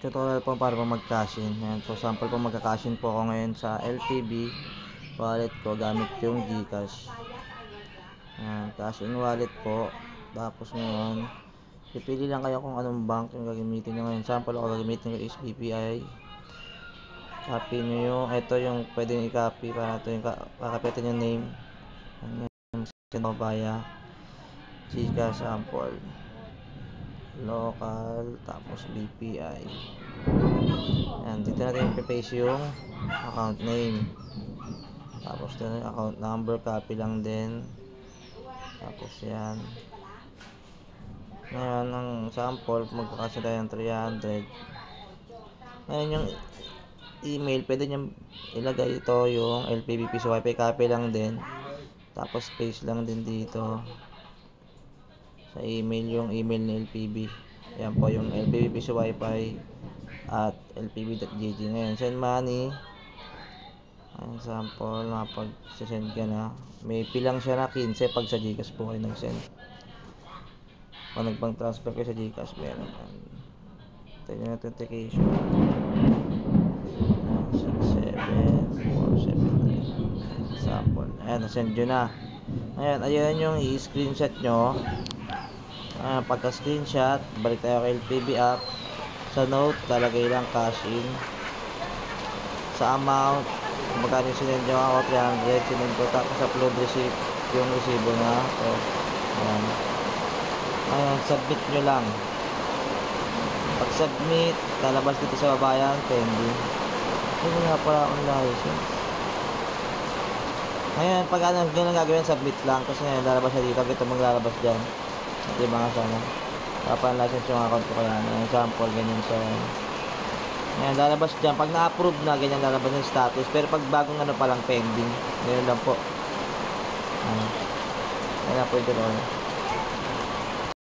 tutorial po para po mag-cash in. Ayan po, sample po magka-cash in po ako ngayon sa LTB wallet ko gamit yung GCash. Ayan, cash in wallet po. Tapos ngayon, pipili lang kayo kung anong bank yung gagamitin nyo ngayon. Sample ako gagamitin ko is BPI. Copy nyo yung, ito yung pwede nyo i-copy para ito yung kakapitin yung name. Ayan, via GCash sample. Local, tapos BPI. Ayan, dito natin i-paste yung account name. Tapos dito yung account number, copy lang din. Tapos yan. Ngayon, ang sample, magkakasya tayo ng 300. Ngayon, yung email, pwede nyo ilagay ito yung LPBP sa Wi-Fi, copy lang din. Tapos paste lang din dito sa email yung email ni LPB. Yan po yung LPB sa Wi-Fi at lpb.gg. Ngayon, send money. Ayan, sample, nakapag-send ka na. May pilang siya na 15 pag sa GCash po kayo nag-send. Pag nagpang-transfer kayo sa GCash, meron. Tayo yung authentication. 67479 sample. Ayan, na-send nyo na. Ayan, ayan yung i-screenshot nyo. Pagka-screenshot, balik tayo kay LTB app. Sa note, talagay lang cash in. Sa amount, magkano sinend nyo ako, 300, sinend ko. Tapos upload receipt, yung resibo na. So, ayan. Ayan, submit nyo lang. Pag submit, lalabas dito sa babayan, pending. Hindi nga pala akong license. Ngayon, pag ano, ganun gagawin, submit lang. Kasi ngayon, lalabas na dito. Ito maglalabas dyan. At yung mga sana. Kapan license yung account ko kaya. Ngayon, sample, ganyan siya. Ngayon, lalabas dyan. Pag na-approve na, ganyan lalabas yung status. Pero pag bagong ano pa lang, pending. Ganyan lang po. Ayan na po ito.